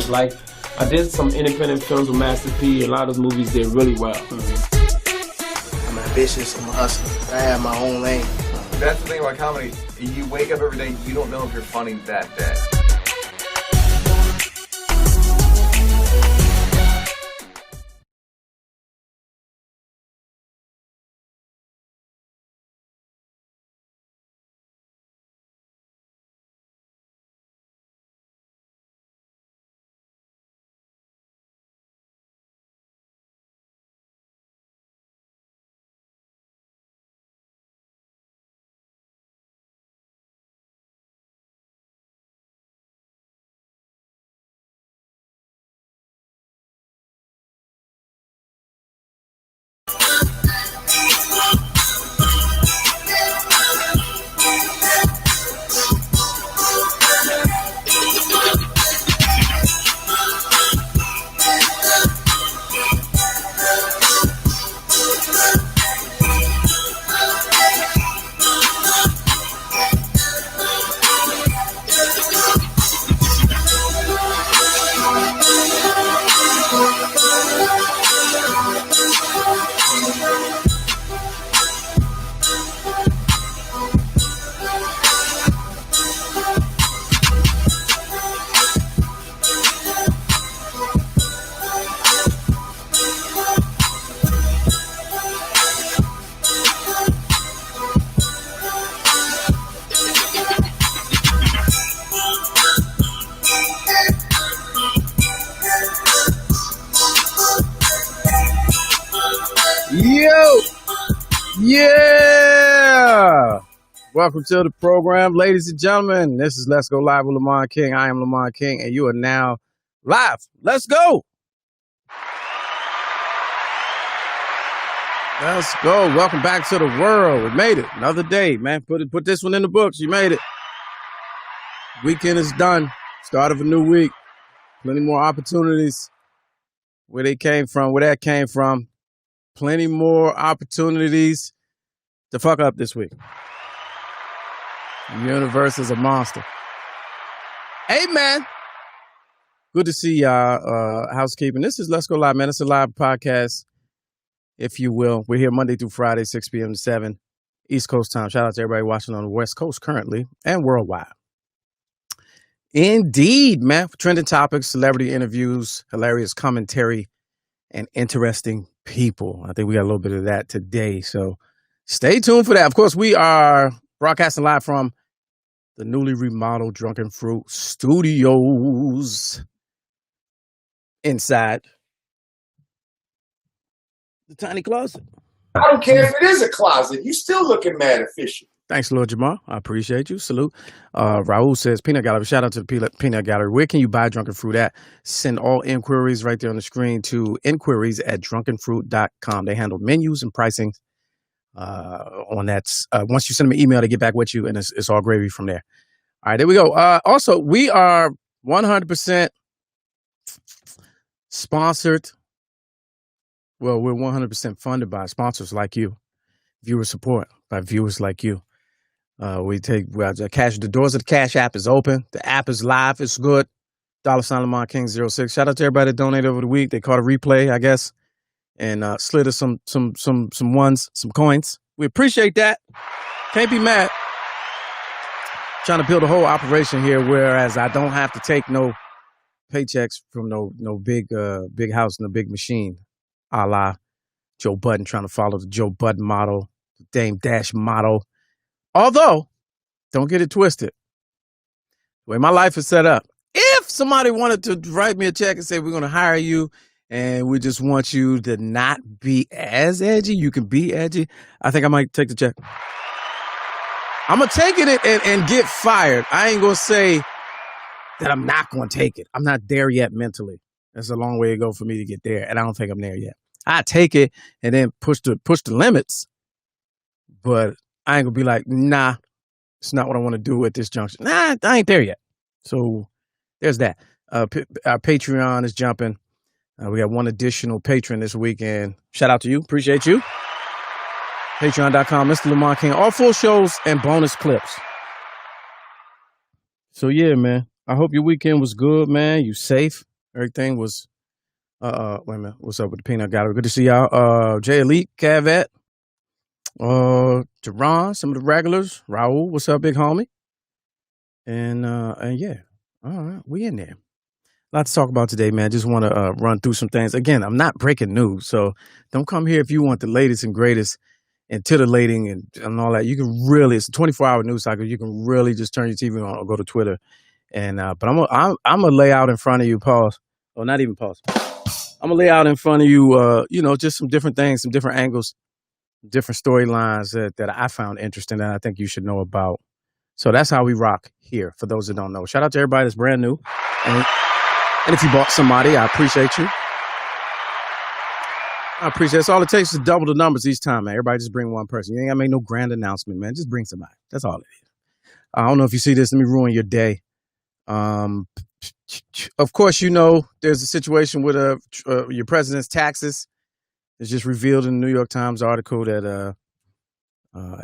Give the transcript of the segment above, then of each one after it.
his life. I did some independent films with Master P. A lot of those movies did really well. I'm ambitious, I'm a hustler. I have my own lane. That's the thing about comedy. You wake up every day, you don't know if you're funny that day. Yeah! Welcome to the program, ladies and gentlemen. This is Let's Go Live with Lamont King. I am Lamont King, and you are now live. Let's go! Let's go. Welcome back to the world. We made it. Another day, man. Put this one in the books. You made it. Weekend is done. Start of a new week. Plenty more opportunities. Where that came from. Plenty more opportunities to fuck up this week. The universe is a monster. Hey, man. Good to see y'all. Housekeeping. This is Let's Go Live, man. It's a live podcast, if you will. We're here Monday through Friday, 6 p.m. to 7 East Coast time. Shout out to everybody watching on the West Coast currently and worldwide. Indeed, man. Trending topics, celebrity interviews, hilarious commentary, and interesting people. I think we got a little bit of that today. So stay tuned for that. Of course, we are broadcasting live from the newly remodeled Drunken Fruit Studios inside the tiny closet. I don't care if it is a closet. You still looking mad official. Thanks, Lord Jamal. I appreciate you. Salute. Raul says, Peanut Gallery. Shout out to the Peanut Gallery. Where can you buy Drunken Fruit at? Send all inquiries right there on the screen to inquiries@drunkenfruit.com. They handle menus and pricing on that. Once you send them an email, they get back with you, and it's all gravy from there. All right, there we go. Also, we are 100% sponsored. Well, we're 100% funded by sponsors like you. Viewer support by viewers like you. We take cash. The doors of the Cash app is open. The app is live. It's good. $ Lamont King 06. Shout out to everybody that donated over the week. They caught a replay, I guess, and slid us some coins. We appreciate that. Can't be mad. Trying to build a whole operation here, whereas I don't have to take no paychecks from no big house and a big machine, a la Joe Budden, trying to follow the Joe Budden model, the Dame Dash model. Although, don't get it twisted. The way my life is set up, if somebody wanted to write me a check and say, we're going to hire you and we just want you to not be as edgy, you can be edgy, I think I might take the check. I'm going to take it and get fired. I ain't going to say that I'm not going to take it. I'm not there yet mentally. That's a long way to go for me to get there, and I don't think I'm there yet. I take it and then push the limits, but I ain't gonna be like, nah, it's not what I want to do at this junction. Nah, I ain't there yet. So there's that. Our Patreon is jumping. We got one additional patron this weekend. Shout out to you. Appreciate you. Patreon.com, Mr. Lamont King. All full shows and bonus clips. So yeah, man. I hope your weekend was good, man. You safe. Everything was wait a minute. What's up with the peanut gallery? Good to see y'all. Jay Elite, Cavet, Jerron, some of the regulars. Raul, what's up, big homie? And yeah. All right, we in there. A lot to talk about today, man. Just want to run through some things. Again, I'm not breaking news, so don't come here if you want the latest and greatest and titillating and all that. You can really, it's a 24-hour news cycle. You can really just turn your TV on or go to Twitter. And but I'm gonna lay out in front of you, pause. Or not even pause. I'm gonna lay out in front of you, just some different things, some different angles, different storylines that I found interesting that I think you should know about. So that's how we rock here. For those that don't know, shout out to everybody that's brand new, and if you bought somebody, I appreciate you. I appreciate it. That's all it takes is double the numbers each time, man. Everybody just bring one person. You ain't gotta make no grand announcement, man. Just bring somebody. That's all it is. I don't know if you see this. Let me ruin your day. Of course, there's a situation with your president's taxes. It's just revealed in the New York Times article that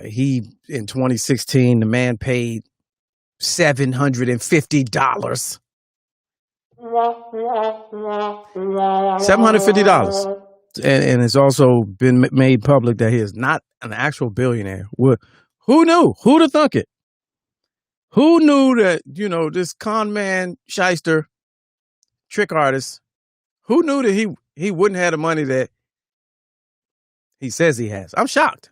he, in 2016, the man paid $750. $750. And it's also been made public that he is not an actual billionaire. Who knew? Who'd have thunk it? Who knew that, this con man, shyster, trick artist, who knew that he wouldn't have the money that he says he has? I'm shocked.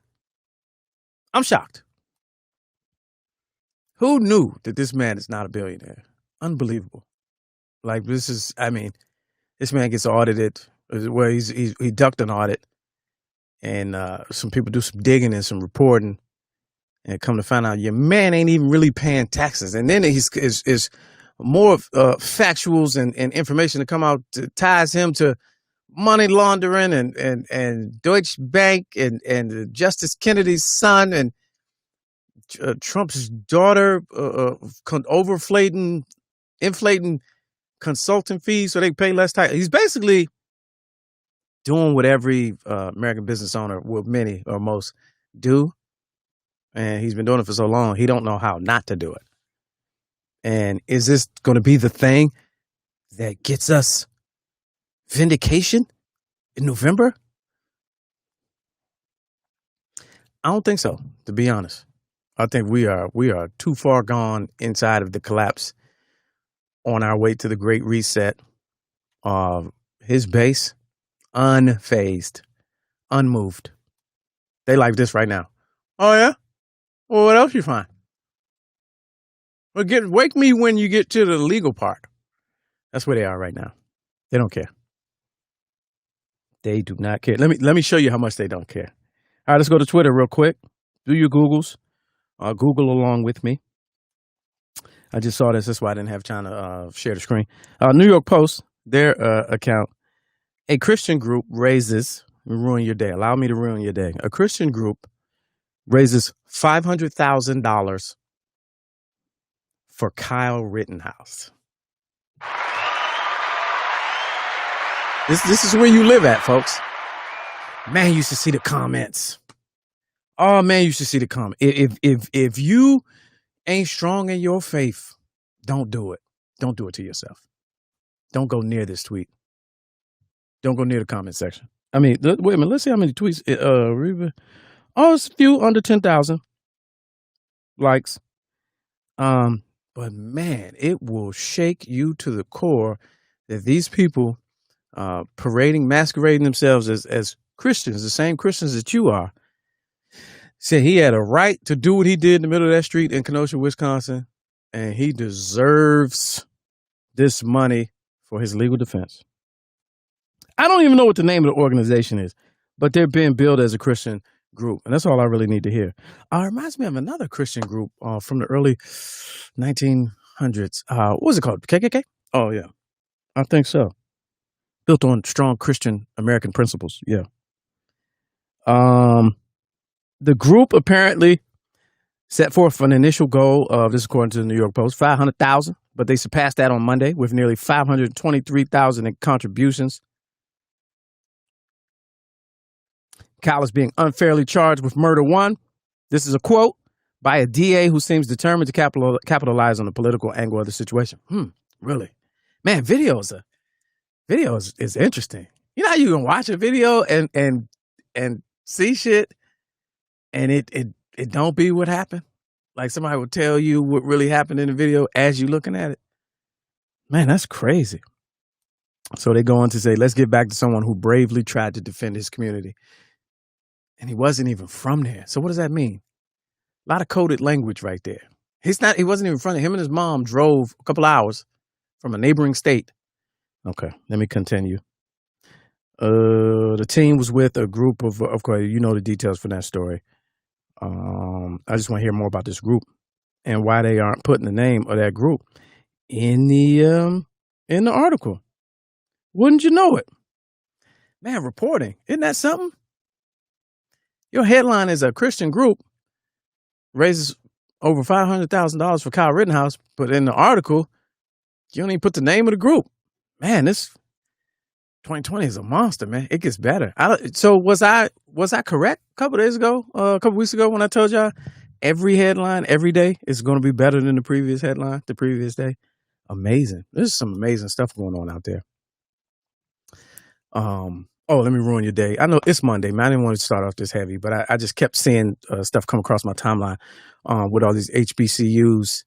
Who knew that this man is not a billionaire? Unbelievable. Like, this man gets audited. Well, he ducked an audit. And some people do some digging and some reporting. And come to find out, your man ain't even really paying taxes. And then is more factuals and information to come out to ties him to money laundering and Deutsche Bank and Justice Kennedy's son and Trump's daughter inflating consulting fees so they pay less tax. He's basically doing what every American business owner, many or most, do. And he's been doing it for so long, he don't know how not to do it. And is this going to be the thing that gets us vindication in November? I don't think so, to be honest. I think we are too far gone inside of the collapse on our way to the Great Reset. His base, unfazed, unmoved. They like this right now. Oh, yeah? Well, what else you find? Well, wake me when you get to the legal part. That's where they are right now. They don't care. They do not care. Let me show you how much they don't care. All right, let's go to Twitter real quick. Do your Googles. Google along with me. I just saw this. That's why I didn't have time to share the screen. New York Post, their account. A Christian group raises, ruin your day. Allow me to ruin your day. A Christian group raises $500,000 for Kyle Rittenhouse. This is where you live at, folks. Man, you should see the comments. Oh man, you should see the comment. If you ain't strong in your faith, don't do it. Don't do it to yourself. Don't go near this tweet. Don't go near the comment section. I mean, wait a minute. Let's see how many tweets. It's a few under 10,000 likes. But man, it will shake you to the core that these people masquerading themselves as Christians, the same Christians that you are, said he had a right to do what he did in the middle of that street in Kenosha, Wisconsin, and he deserves this money for his legal defense. I don't even know what the name of the organization is, but they're being billed as a Christian group, and that's all I really need to hear. It reminds me of another Christian group from the early 1900s. What was it called? KKK? Oh, yeah. I think so. Built on strong Christian American principles. Yeah. The group apparently set forth an initial goal of, this according to the New York Post, 500,000, but they surpassed that on Monday with nearly 523,000 in contributions. Kyle is being unfairly charged with murder one. This is a quote by a DA who seems determined to capitalize on the political angle of the situation. Really? Man, videos Video is interesting. You know how you can watch a video and see shit and it don't be what happened? Like somebody will tell you what really happened in the video as you looking at it. Man, that's crazy. So they go on to say, let's get back to someone who bravely tried to defend his community. And he wasn't even from there. So what does that mean? A lot of coded language right there. He wasn't even from there. Him and his mom drove a couple hours from a neighboring state. Okay, let me continue. The team was with a group of course, you know the details for that story. I just want to hear more about this group and why they aren't putting the name of that group in the article. Wouldn't you know it? Man, reporting. Isn't that something? Your headline is a Christian group raises over $500,000 for Kyle Rittenhouse, but in the article, you don't even put the name of the group. Man, this 2020 is a monster, man. It gets better. So was I correct a couple weeks ago when I told y'all every headline every day is going to be better than the previous headline the previous day? Amazing. There's some amazing stuff going on out there. Let me ruin your day. I know it's Monday, man. I didn't want to start off this heavy, but I just kept seeing stuff come across my timeline with all these HBCUs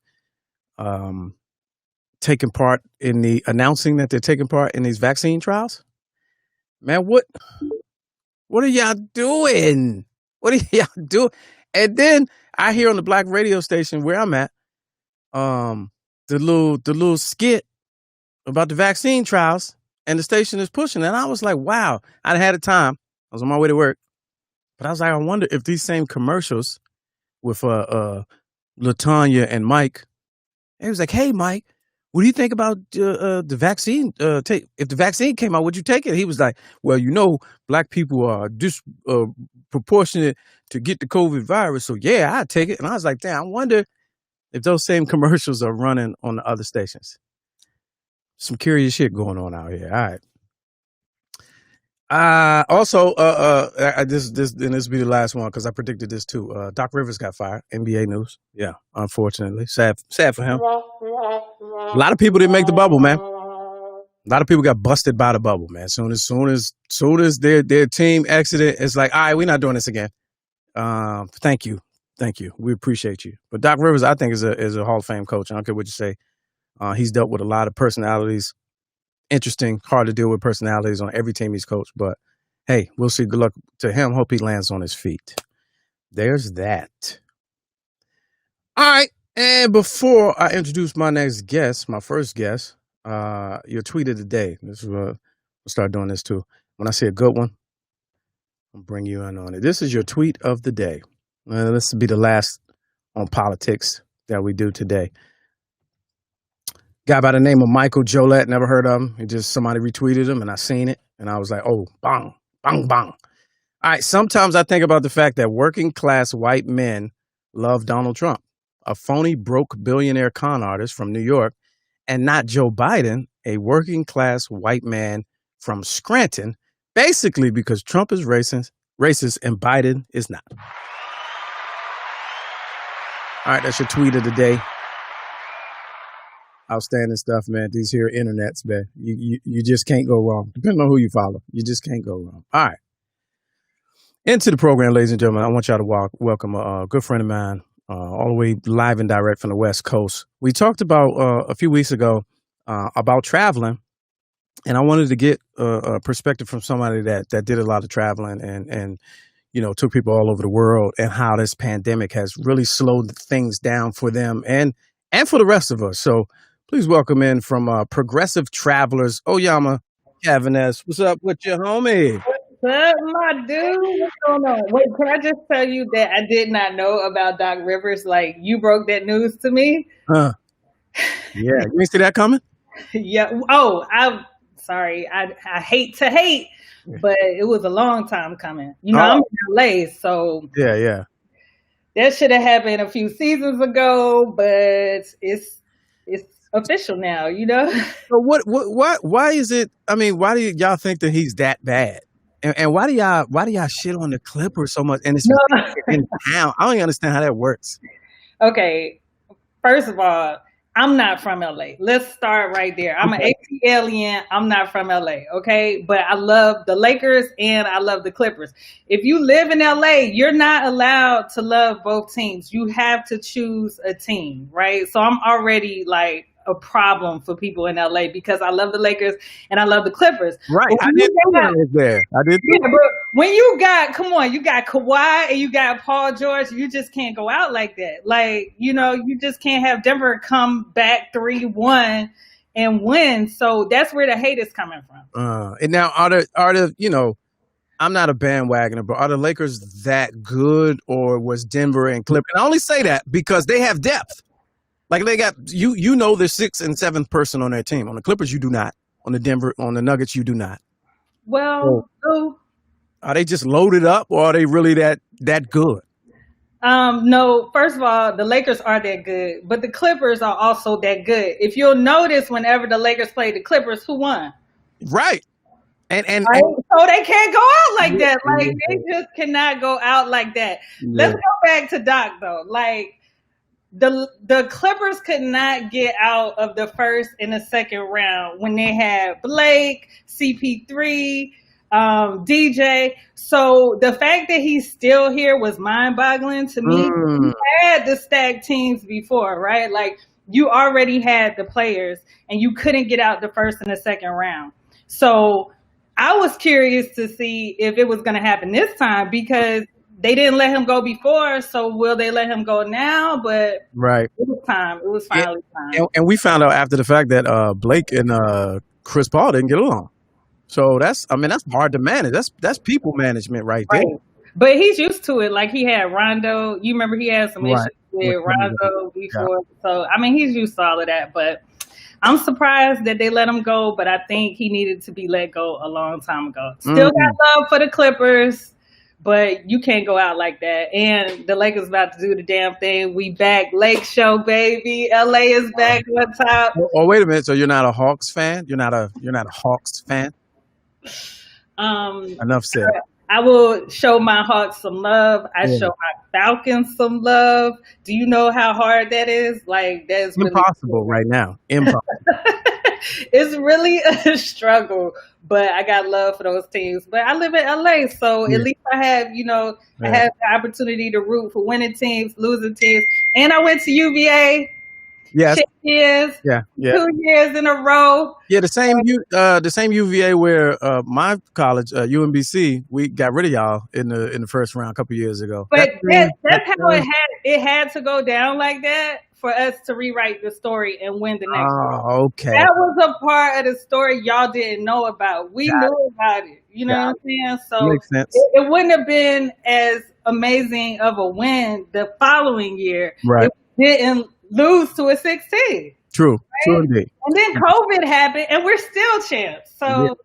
taking part in announcing that they're taking part in these vaccine trials. Man, what are y'all doing? What are y'all doing? And then I hear on the black radio station where I'm at, the little skit about the vaccine trials, and the station is pushing. And I was like, wow, I'd had a time. I was on my way to work. But I was like, I wonder if these same commercials with LaTanya and Mike, it was like, hey, Mike, what do you think about the vaccine? If the vaccine came out, would you take it? He was like, well, black people are disproportionate to get the COVID virus. So, yeah, I'd take it. And I was like, damn, I wonder if those same commercials are running on the other stations. Some curious shit going on out here. All right. Also, this will be the last one because I predicted this too. Doc Rivers got fired. NBA news. Yeah, unfortunately, sad for him. A lot of people didn't make the bubble, man. A lot of people got busted by the bubble, man. Soon as their team exited, it's like, all right, we're not doing this again. Thank you, we appreciate you. But Doc Rivers, I think, is a Hall of Fame coach. I don't care what you say. He's dealt with a lot of personalities, interesting, hard to deal with personalities on every team he's coached. But hey, we'll see. Good luck to him. Hope he lands on his feet. There's that. All right. And before I introduce my first guest, your tweet of the day. We'll start doing this too. When I say a good one, I'll bring you in on it. This is your tweet of the day. This will be the last on politics that we do today. Guy by the name of Michael Jolette, never heard of him. Somebody retweeted him and I seen it and I was like, oh, bang, bang, bang. All right, sometimes I think about the fact that working class white men love Donald Trump, a phony broke billionaire con artist from New York, and not Joe Biden, a working class white man from Scranton, basically because Trump is racist and Biden is not. All right, that's your tweet of the day. Outstanding stuff, man. These here internets, man. You just can't go wrong. Depending on who you follow, you just can't go wrong. All right. Into the program, ladies and gentlemen. I want y'all to welcome a good friend of mine, all the way live and direct from the West Coast. We talked about a few weeks ago about traveling, and I wanted to get a perspective from somebody that did a lot of traveling and took people all over the world, and how this pandemic has really slowed things down for them and for the rest of us. So please welcome in from Progressive Travelers, Oyama Cavanes. What's up with your homie? What's up, my dude? What's going on? Wait, can I just tell you that I did not know about Doc Rivers? Like, you broke that news to me. Yeah, you didn't see that coming? Yeah. Oh, I'm sorry. I hate to hate, but it was a long time coming. I'm in LA, so yeah. That should have happened a few seasons ago, but it's official now, So why is it? I mean, why do y'all think that he's that bad? And why do y'all shit on the Clippers so much? And it's in town. I don't even understand how that works. Okay, first of all, I'm not from LA. Let's start right there. I'm an AC alien. I'm not from LA. Okay. But I love the Lakers and I love the Clippers. If you live in LA, you're not allowed to love both teams. You have to choose a team, right? So I'm already like a problem for people in LA because I love the Lakers and I love the Clippers. Right. I didn't know that was there. I did. Yeah, but when you got Kawhi and you got Paul George, you just can't go out like that. Like, you just can't have Denver come back 3-1 and win. So that's where the hate is coming from. And now are the I'm not a bandwagoner, but are the Lakers that good, or was Denver and Clippers? And I only say that because they have depth. Like they got the 6th and 7th person on their team. On the Clippers, you do not. On the Nuggets, you do not. Well, are they just loaded up, or are they really that good? No, first of all, the Lakers are that good, but the Clippers are also that good. If you'll notice, whenever the Lakers played the Clippers, who won? Right. And so they can't go out like that. Like they just cannot go out like that. Yeah. Let's go back to Doc though. Like the Clippers could not get out of the first and the second round when they had Blake, CP3, DJ. So the fact that he's still here was mind-boggling to me. He had the stacked teams before, right? Like you already had the players and you couldn't get out the first and the second round. So I was curious to see if it was going to happen this time because they didn't let him go before, so will they let him go now? But right, it was time. It was finally time. And we found out after the fact that Blake and Chris Paul didn't get along. So that's hard to manage. That's people management right there. But he's used to it. Like he had Rondo. You remember he had some issues with Rondo before. Yeah. So he's used to all of that. But I'm surprised that they let him go. But I think he needed to be let go a long time ago. Still got love for the Clippers. But you can't go out like that. And the Lakers about to do the damn thing. We back. Lake Show, baby. LA is back on top. Oh, wait a minute. So you're not a Hawks fan? You're not a Hawks fan? Enough said. I will show my Hawks some love. I show my Falcons some love. Do you know how hard that is? Like that's impossible right now. Impossible. It's really a struggle, but I got love for those teams. But I live in LA, so at least I have, I have the opportunity to root for winning teams, losing teams. And I went to UVA. Yes. 6 years. Yeah. 2 years in a row. Yeah, the same UVA where my college, UMBC, we got rid of y'all in the first round a couple years ago. But that's how it had to go down like that for us to rewrite the story and win the next round. Okay. That was a part of the story y'all didn't know about. We knew about it. You know what I'm saying? So makes sense. It wouldn't have been as amazing of a win the following year if we didn't lose to a 16. True. Right? True indeed. And then COVID happened, and we're still champs. So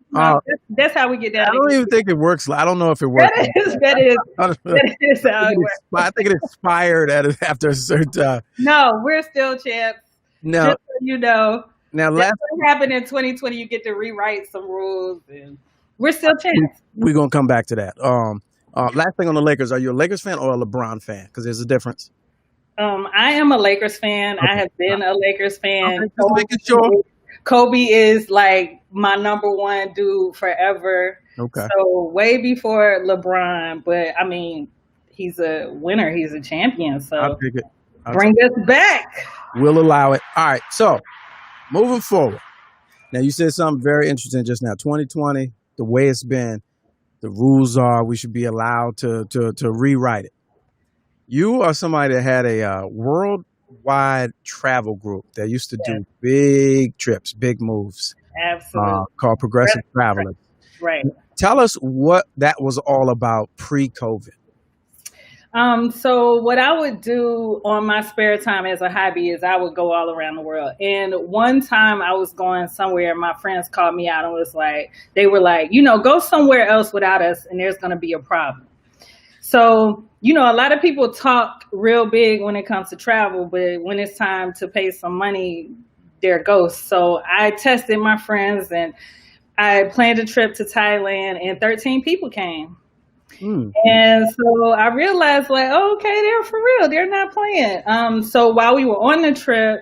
that's how we get down. I don't even think it works. I don't know if it works. That is how it works. I think it expired after a certain time. No, we're still champs. No, just so you know. Now, what happened in 2020, you get to rewrite some rules, and we're still champs. We're gonna come back to that. Last thing on the Lakers: are you a Lakers fan or a LeBron fan? Because there's a difference. I am a Lakers fan. Okay. I have been a Lakers fan. Kobe is like my number one dude forever. Okay. So way before LeBron, but he's a winner. He's a champion. So I'll take it. Bring us back. We'll allow it. All right. So moving forward. Now you said something very interesting just now. 2020, the way it's been, the rules are we should be allowed to rewrite it. You are somebody that had a worldwide travel group that used to do big trips, big moves. Absolutely. Called Progressive Travelers. Right. Tell us what that was all about pre-COVID. So what I would do on my spare time as a hobby is I would go all around the world. And one time I was going somewhere, my friends called me out and they were like, go somewhere else without us and there's going to be a problem. So, a lot of people talk real big when it comes to travel, but when it's time to pay some money, they're ghosts. So I tested my friends and I planned a trip to Thailand and 13 people came. And so I realized okay, they're for real. They're not playing. So while we were on the trip,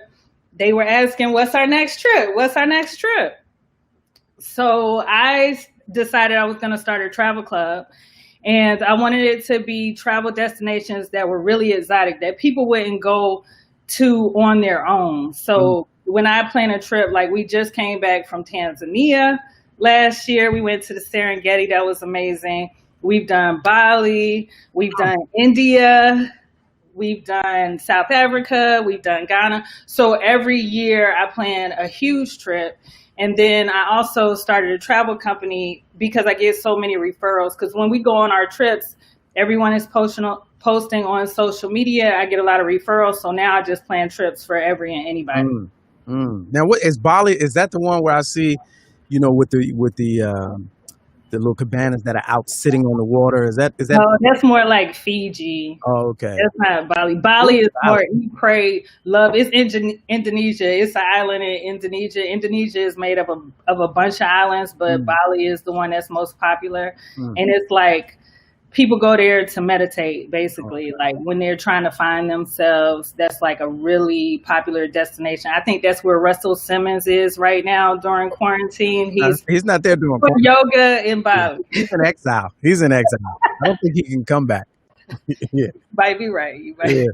they were asking, what's our next trip? What's our next trip? So I decided I was going to start a travel club, and I wanted it to be travel destinations that were really exotic, that people wouldn't go to on their own. So when I plan a trip, like we just came back from Tanzania last year, we went to the Serengeti. That was amazing. We've done Bali, we've done India, we've done South Africa, we've done Ghana. So every year I plan a huge trip. And then I also started a travel company because I get so many referrals. Because when we go on our trips, everyone is posting on social media. I get a lot of referrals. So now I just plan trips for every and anybody. Now, what is Bali? Is that the one where I see, with the little cabanas that are out sitting on the water? Is that? No, that's more like Fiji. Oh, okay. That's not Bali. Bali is more eat, pray, love. It's Indonesia. It's an island in Indonesia. Indonesia is made up of a bunch of islands, but Bali is the one that's most popular. And it's like people go there to meditate, basically. Like when they're trying to find themselves, that's like a really popular destination. I think that's where Russell Simmons is right now during quarantine. He's not there doing yoga in Bali. He's in exile. I don't think he can come back. Yeah. Might be right. Yeah.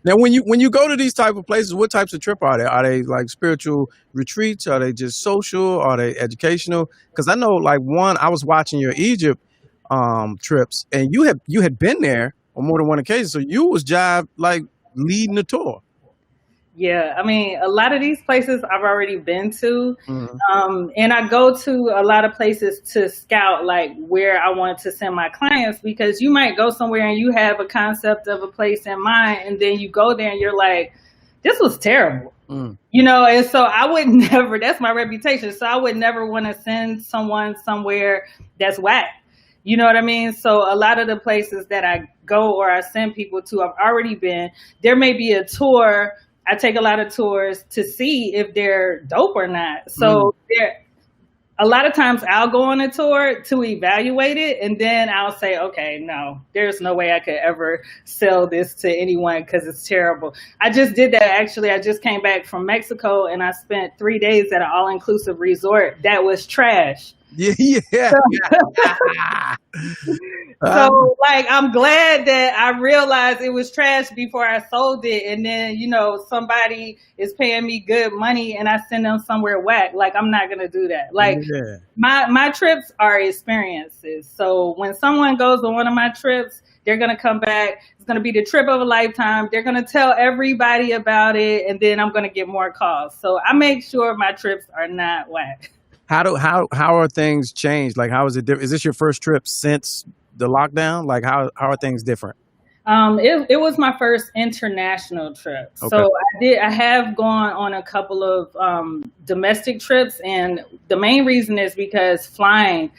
Now, when you go to these type of places, what types of trip are they? Are they like spiritual retreats? Are they just social? Are they educational? Because I know, like I was watching your Egypt trips, and you had been there on more than one occasion, so you was like leading the tour. Yeah, I mean, a lot of these places I've already been to, and I go to a lot of places to scout like where I want to send my clients, because you might go somewhere and you have a concept of a place in mind, and then you go there and you're like, this was terrible. And so I would never, that's my reputation, so I would never want to send someone somewhere that's whack. You know what I mean? So a lot of the places that I go or I send people to, I've already been. There may be a tour. I take a lot of tours to see if they're dope or not. So a lot of times I'll go on a tour to evaluate it, and then I'll say, okay, no, there's no way I could ever sell this to anyone because it's terrible. I just did that, actually. I just came back from Mexico, and I spent 3 days at an all-inclusive resort that was trash. Yeah. So like, I'm glad that I realized it was trash before I sold it. And then, somebody is paying me good money and I send them somewhere whack. Like, I'm not going to do that. Like my trips are experiences. So when someone goes on one of my trips, they're going to come back. It's going to be the trip of a lifetime. They're going to tell everybody about it. And then I'm going to get more calls. So I make sure my trips are not whack. How are things changed? Like, how is it different? Is this your first trip since the lockdown? Like, how are things different? It was my first international trip. Okay. So I have gone on a couple of domestic trips, and the main reason is because flying.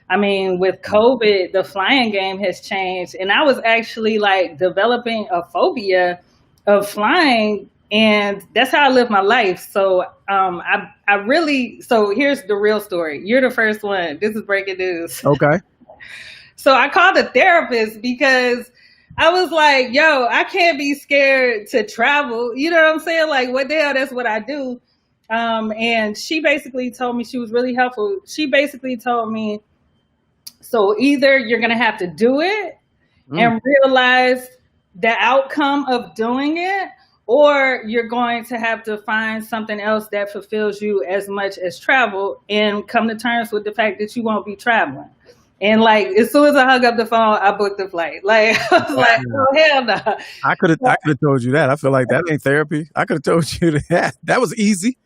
I mean, with COVID, the flying game has changed, and I was actually like developing a phobia of flying. And that's how I live my life. So so here's the real story. You're the first one. This is breaking news. Okay. So I called a therapist because I was like, yo, I can't be scared to travel. You know what I'm saying? Like, what the hell? That's what I do. And she basically told me, she was really helpful. She basically told me, so either you're going to have to do it and realize the outcome of doing it, or you're going to have to find something else that fulfills you as much as travel and come to terms with the fact that you won't be traveling. And like, as soon as I hung up the phone, I booked the flight. Like, I was like, oh, hell no. I could have told you that. I feel like that ain't therapy. I could have told you that. That was easy.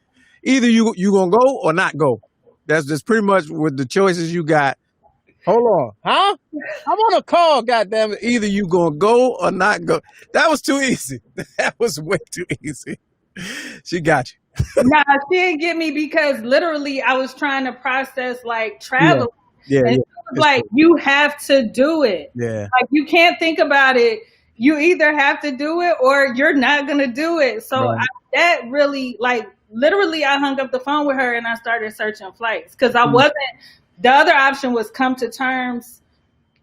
Either you gonna go or not go. That's just pretty much with the choices you got. Hold on. Huh? I'm on a call, goddammit. Either you gonna go or not go. That was too easy. That was way too easy. She got you. Nah, she didn't get me because literally I was trying to process like travel. Yeah. And it was like, you have to do it. Yeah. Like, you can't think about it. You either have to do it or you're not gonna do it. So that really, like, literally I hung up the phone with her and I started searching flights because I wasn't. The other option was come to terms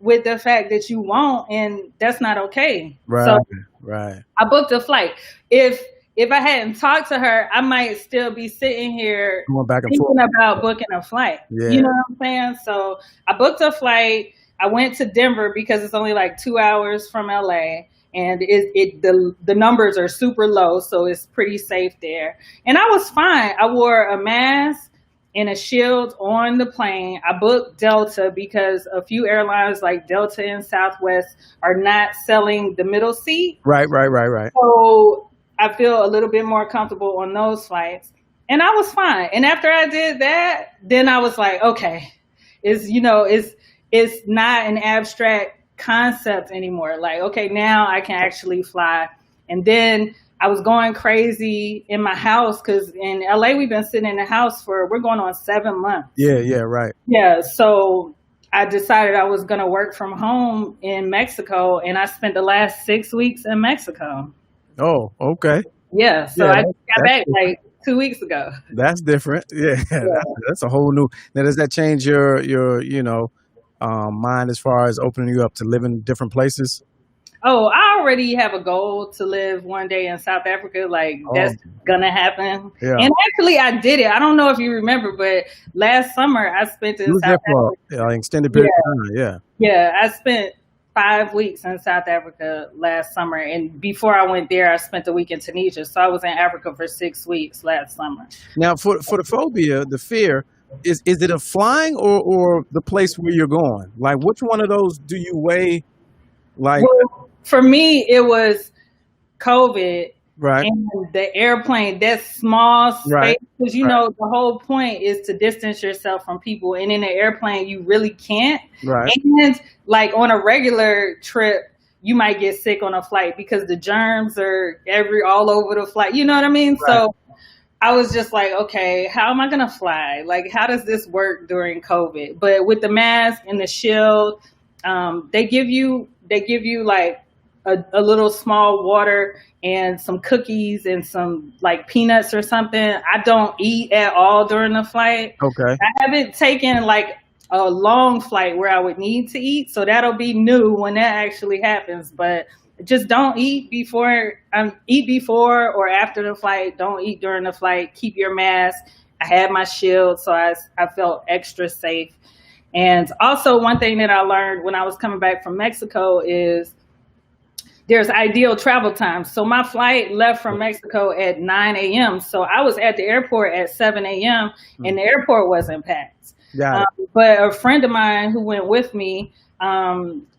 with the fact that you won't, and that's not okay. Right. So right. I booked a flight. If if I hadn't talked to her, I might still be sitting here Going back and thinking forth. about booking a flight. Yeah. You know what I'm saying? So I booked a flight. I went to Denver because it's only like 2 hours from LA, and the numbers are super low, so it's pretty safe there. And I was fine. I wore a mask and a shield on the plane. I booked Delta because a few airlines like Delta and Southwest are not selling the middle seat. Right. So I feel a little bit more comfortable on those flights. And I was fine. And after I did that, then I was like, okay, it's not an abstract concept anymore. Like, okay, now I can actually fly. And then I was going crazy in my house because in LA, we've been sitting in the house we're going on 7 months. Yeah, right. Yeah. So I decided I was going to work from home in Mexico, and I spent the last 6 weeks in Mexico. Oh, okay. Yeah. So Yeah, I got back like 2 weeks ago. That's different. Yeah. That's a whole new. Now, does that change your mind as far as opening you up to live in different places? Oh, I already have a goal to live one day in South Africa. Like, that's gonna happen. Yeah. And actually, I did it. I don't know if you remember, but last summer I spent in You was South there for Africa. an extended period of time. Yeah. Yeah, I spent 5 weeks in South Africa last summer, and before I went there, I spent a week in Tunisia. So I was in Africa for 6 weeks last summer. Now, for the phobia, the fear, is it a flying or the place where you're going? Like, which one of those do you weigh? Like, Well, for me, it was COVID right, and the airplane, that small space, Right. because the whole point is to distance yourself from people, and in an airplane you really can't. right, And like on a regular trip, you might get sick on a flight because the germs are all over the flight. You know what I mean? Right. So I was just like, okay, how am I gonna fly? Like, how does this work during COVID? But with the mask and the shield, they give you like a little small water and some cookies and some like peanuts or something. I don't eat at all during the flight. okay, I haven't taken like a long flight where I would need to eat, so that'll be new when that actually happens. But just don't eat before or after the flight. Don't eat during the flight. Keep your mask. I had my shield, so I felt extra safe. And also, one thing that I learned when I was coming back from Mexico is there's ideal travel times. So my flight left from Mexico at 9 a.m. So I was at the airport at 7 a.m. and the airport wasn't packed. got it. But a friend of mine who went with me,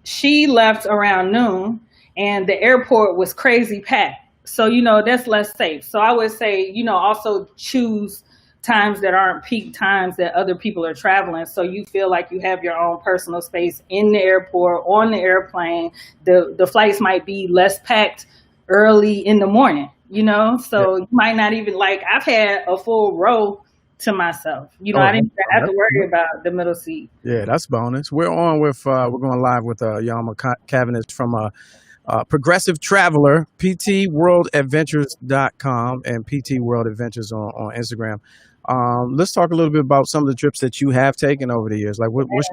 she left around noon and the airport was crazy packed. So, that's less safe. So I would say, also choose times that aren't peak times that other people are traveling, so you feel like you have your own personal space in the airport, on the airplane. The flights might be less packed early in the morning, so you might not even, like, I've had a full row to myself. I didn't have to worry about the middle seat. Yeah, that's bonus. We're going live with Yama Cavendish from Progressive Traveler, ptworldadventures.com and PT World Adventures on Instagram. Let's talk a little bit about some of the trips that you have taken over the years. Like, what's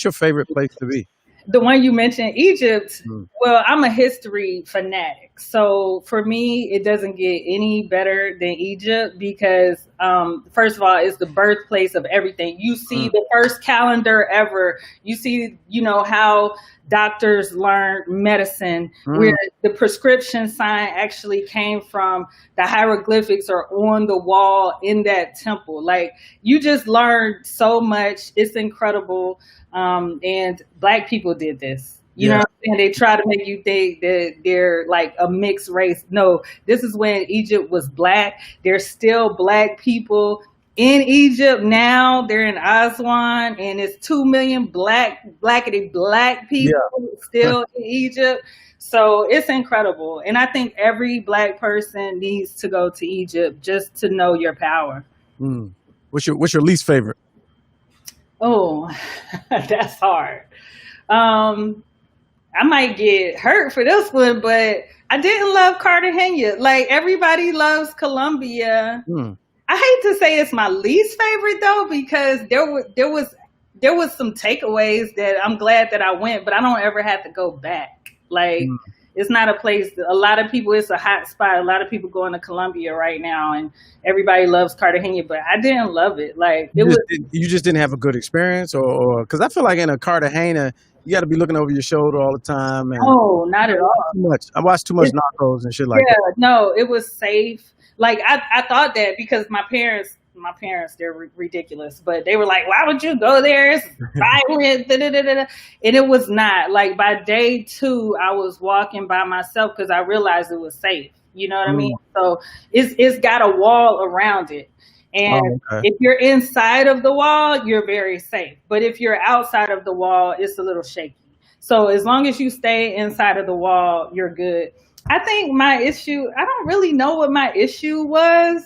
your favorite place to be? The one you mentioned, Egypt. Well, I'm a history fanatic. So for me, it doesn't get any better than Egypt because, first of all, it's the birthplace of everything. You see the first calendar ever. You see, how doctors learned medicine, where the prescription sign actually came from. The hieroglyphics are on the wall in that temple. Like, you just learned so much. It's incredible. And Black people did this. You know what I'm saying? They try to make you think that they're like a mixed race. No, this is when Egypt was Black. There's still Black people in Egypt now. They're in Aswan, and it's 2 million blackety Black people still in Egypt. So it's incredible. And I think every Black person needs to go to Egypt just to know your power. What's your least favorite? Oh, that's hard. I might get hurt for this one, but I didn't love Cartagena. Like, everybody loves Colombia. I hate to say it's my least favorite though, because there was some takeaways that I'm glad that I went, but I don't ever have to go back. Like, it's not a place. A lot of people, it's a hot spot. A lot of people going to Colombia right now, and everybody loves Cartagena, but I didn't love it. Like it was. You just didn't have a good experience, or because I feel like in a Cartagena, you got to be looking over your shoulder all the time. And No, not at all. too much. I watched too much Narcos and shit like Yeah, that. no, it was safe. Like I thought that because my parents, they're ridiculous, but they were like, "Why would you go there? It's violent." Da, da, da, da, da. And it was not. Like by day 2, I was walking by myself because I realized it was safe. You know what I mean? So it's got a wall around it, and if you're inside of the wall, you're very safe. But if you're outside of the wall, it's a little shaky. So as long as you stay inside of the wall, you're good. I think my issue, I don't really know what my issue was.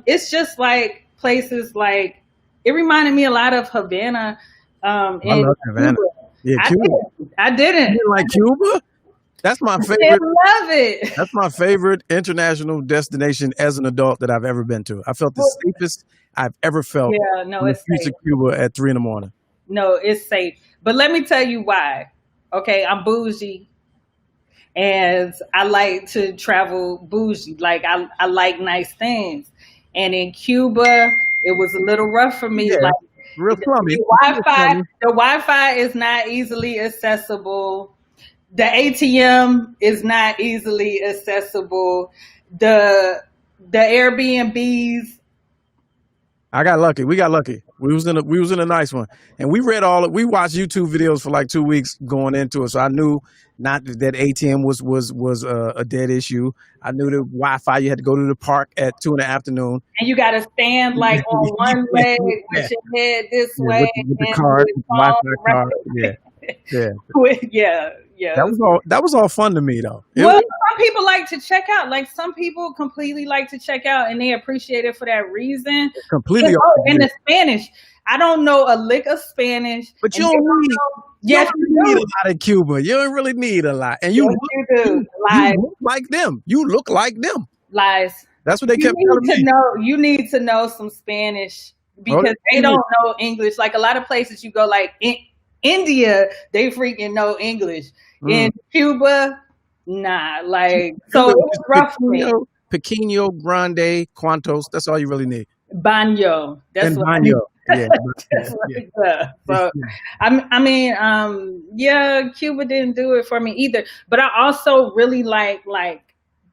It's just like places like, it reminded me a lot of Havana. I love Havana. Cuba. Yeah, Cuba. I didn't. You didn't like Cuba? That's my I favorite. love it. That's my favorite international destination as an adult that I've ever been to. I felt the safest I've ever felt Yeah, no, in the it's streets safe. of Cuba at 3 a.m. No, it's safe. But let me tell you why. Okay, I'm bougie. And I like to travel bougie. Like I like nice things. And in Cuba, it was a little rough for me. Yeah, Like real plummy. the Wi-Fi is not easily accessible. The ATM is not easily accessible. The Airbnbs. I got lucky. We got lucky. We was in a nice one, and we watched YouTube videos for like 2 weeks going into it. So I knew not that ATM was a dead issue. I knew the Wi-Fi. You had to go to the park at 2 in the afternoon, And you got to stand like on one leg with your head this way. with the and card, with the Wi-Fi phone card. Yeah. yeah. That was all fun to me though. Well, some people like to check out. Like some people completely like to check out, and they appreciate it for that reason. Completely. And the Spanish, I don't know a lick of Spanish. But you don't need. Yes, you need a lot in Cuba. You don't really need a lot, and you do. You look like them. You look like them. Lies. That's what they kept telling me. You need to know some Spanish because they don't know English. Like a lot of places you go, like in India, they freaking know English. In Cuba, nah. Like so, it was rough for me. Pequeño, grande, cuantos. That's all you really need. Baño. That's what baño. Yeah. So, I mean, Cuba didn't do it for me either. But I also really like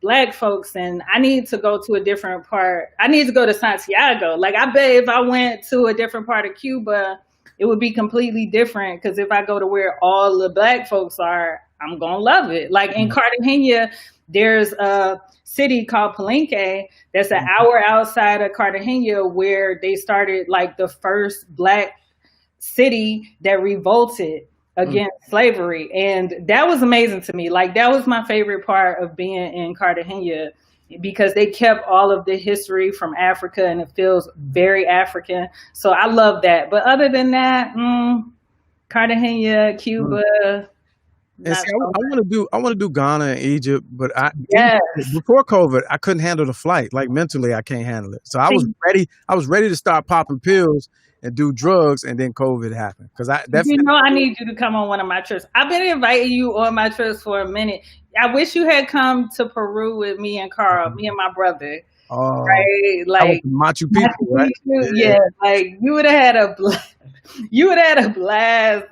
Black folks, and I need to go to a different part. I need to go to Santiago. Like I bet if I went to a different part of Cuba, it would be completely different. Because if I go to where all the Black folks are, I'm gonna love it. Like in Cartagena, there's a city called Palenque that's an hour outside of Cartagena where they started like the first Black city that revolted against slavery. And that was amazing to me. Like that was my favorite part of being in Cartagena because they kept all of the history from Africa and it feels very African. So I love that. But other than that, Cartagena, Cuba. And see, I want to do Ghana and Egypt, but before COVID, I couldn't handle the flight. Like mentally, I can't handle it. So I was ready. I was ready to start popping pills and do drugs, and then COVID happened. Because I need you to come on one of my trips. I've been inviting you on my trips for a minute. I wish you had come to Peru with me and Carl, me and my brother. Right, like Machu Picchu, right? Yeah, like you would have had a blast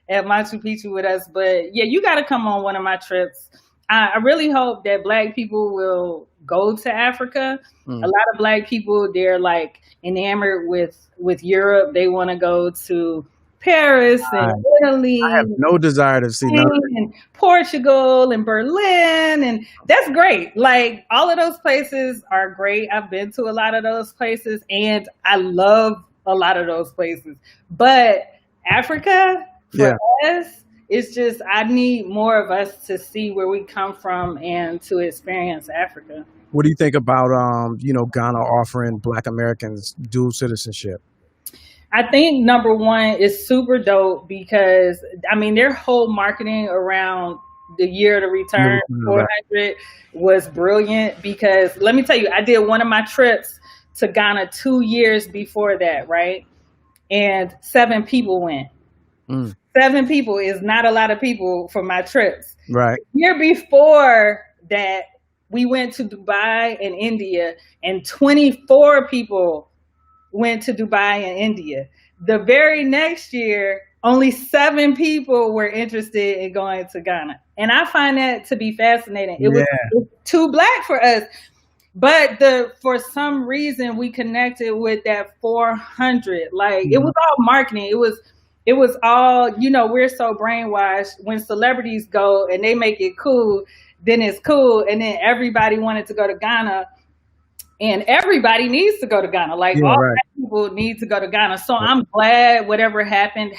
at Machu Picchu with us. But yeah, you got to come on one of my trips. I really hope that Black people will go to Africa. A lot of Black people, they're like enamored with Europe. They want to go to Paris and Italy. I have no desire to see none of that. And Portugal and Berlin, and that's great. Like all of those places are great. I've been to a lot of those places, and I love a lot of those places. But Africa, for us, it's just I need more of us to see where we come from and to experience Africa. What do you think about Ghana offering Black Americans dual citizenship? I think number one is super dope because I mean their whole marketing around the year of the return 400 was brilliant because let me tell you, I did one of my trips to Ghana 2 years before that, right? And 7 people went. 7 people is not a lot of people for my trips. Right. The year before that, we went to Dubai and India, and 24 people went to Dubai and India. The very next year, only 7 people were interested in going to Ghana. And I find that to be fascinating. It was too black for us. But for some reason we connected with that 400. Like it was all marketing. It was all, we're so brainwashed. When celebrities go and they make it cool, then it's cool. And then everybody wanted to go to Ghana. And everybody needs to go to Ghana. Like all black people need to go to Ghana. So I'm glad whatever happened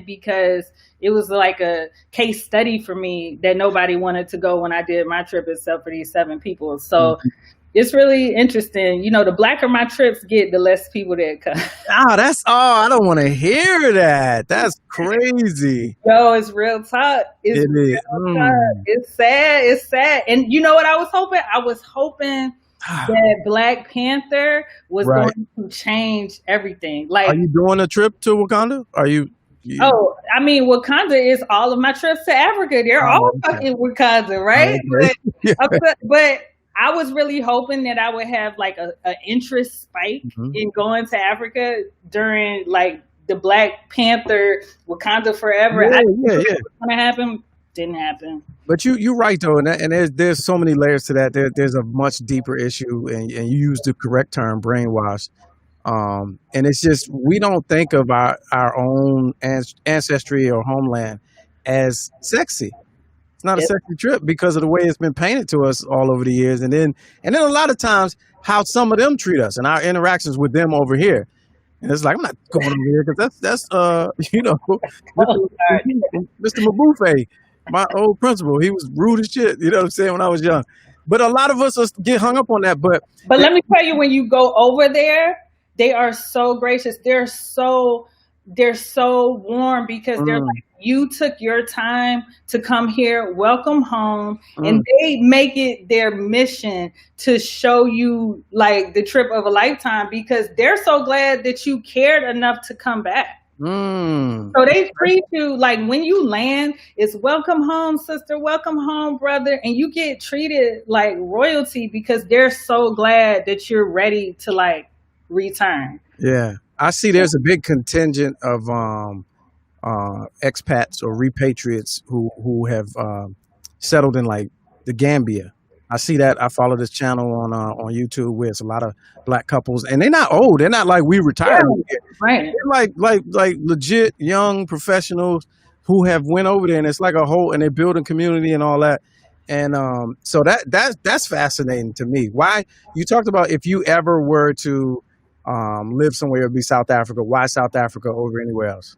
because it was like a case study for me that nobody wanted to go when I did my trip except for these 7 people. So it's really interesting. The blacker my trips get, the less people that come. I don't want to hear that. That's crazy. Yo, it's real talk. It's real talk. It's sad. It's sad. And you know what I was hoping? I was hoping that Black Panther was going to change everything. Like, are you doing a trip to Wakanda? Are you? Oh, I mean, Wakanda is all of my trips to Africa. They're all fucking Wakanda, right? But I was really hoping that I would have like a interest spike in going to Africa during like the Black Panther Wakanda Forever. I didn't know what was going to happen. Didn't happen. But you're right though, and there's so many layers to that. There's a much deeper issue, and you used the correct term, brainwash. And it's just we don't think of our own ancestry or homeland as sexy. It's not a sexy trip because of the way it's been painted to us all over the years, and then a lot of times how some of them treat us and our interactions with them over here. And it's like, I'm not going over here because that's Mr. Mabufe, my old principal. He was rude as shit. You know what I'm saying, when I was young. But a lot of us get hung up on that. But let me tell you, when you go over there, they are so gracious. They're so warm because they're like, you took your time to come here, welcome home. And they make it their mission to show you like the trip of a lifetime because they're so glad that you cared enough to come back. So they treat you like when you land, it's welcome home, sister, welcome home, brother. And you get treated like royalty because they're so glad that you're ready to like return. Yeah. I see there's a big contingent of expats or repatriates who have settled in like the Gambia. I see that. I follow this channel on YouTube where it's a lot of Black couples, and they're not old. They're not like we retired. Right. They're like legit young professionals who have went over there, and it's like a whole, and they're building community and all that. And so that's fascinating to me. Why you talked about if you ever were to live somewhere, it'd be South Africa. Why South Africa over anywhere else?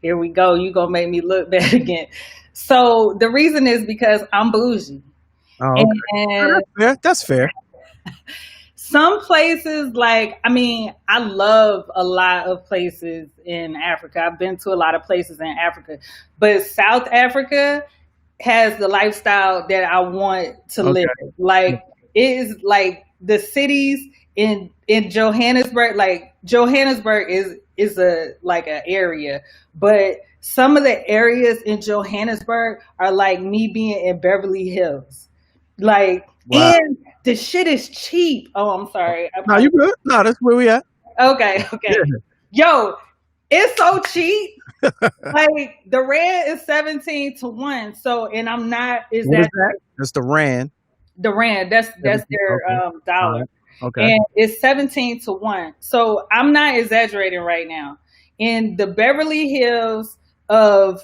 Here we go. You gonna make me look bad again. So the reason is because I'm bougie. Oh, okay. And that's fair. Some places, like, I mean, I love a lot of places in Africa. I've been to a lot of places in Africa, but South Africa has the lifestyle that I want to live. Like, it is like the cities in Johannesburg. Like, Johannesburg is a like an area, but some of the areas in Johannesburg are like me being in Beverly Hills. Like, and the shit is cheap. Oh, I'm sorry. No, you good. No, that's where we at. Okay. Yeah. Yo, it's so cheap. Like, the rand is 17 to 1. So, and I'm not, what is that? That's the rand. The rand, that's their dollar. Right. Okay. And it's 17 to 1. So I'm not exaggerating right now. In the Beverly Hills of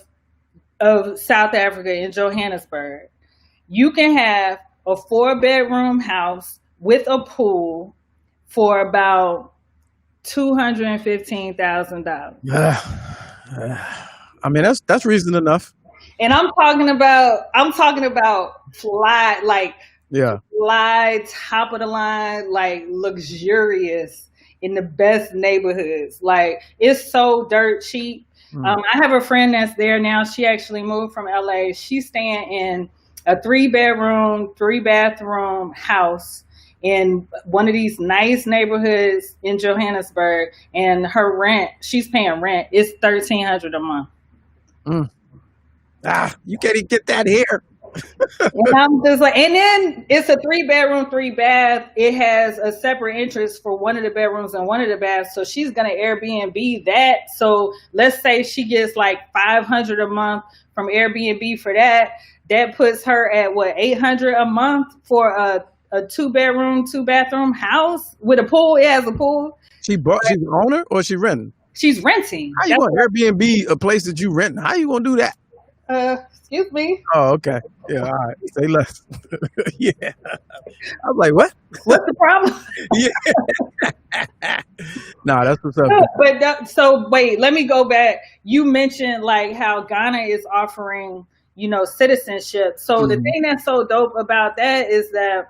South Africa, in Johannesburg, you can have a 4-bedroom house with a pool for about $215,000. I mean, that's reason enough. And I'm talking about fly, like fly, top of the line, like luxurious in the best neighborhoods. Like, it's so dirt cheap. I have a friend that's there now. She actually moved from LA. She's staying in a 3-bedroom, 3-bathroom house in one of these nice neighborhoods in Johannesburg, and her rent, she's paying rent, is $1,300 a month. Mm. You can't even get that here. And I'm just like, and then it's a 3-bedroom, 3-bath. It has a separate entrance for one of the bedrooms and one of the baths. So she's gonna Airbnb that. So let's say she gets like $500 a month from Airbnb for that. That puts her at what, $800 a month for a 2-bedroom, 2-bathroom house with a pool. It has a pool. She's an owner or she renting? She's renting. How you gonna Airbnb a place that you renting? How you gonna do that? Excuse me. Oh, okay. Yeah, all right. Say less. Yeah. I was like, what? What's the problem? Yeah. No, that's what's up. But so wait, let me go back. You mentioned like how Ghana is offering, citizenship. So the thing that's so dope about that is that,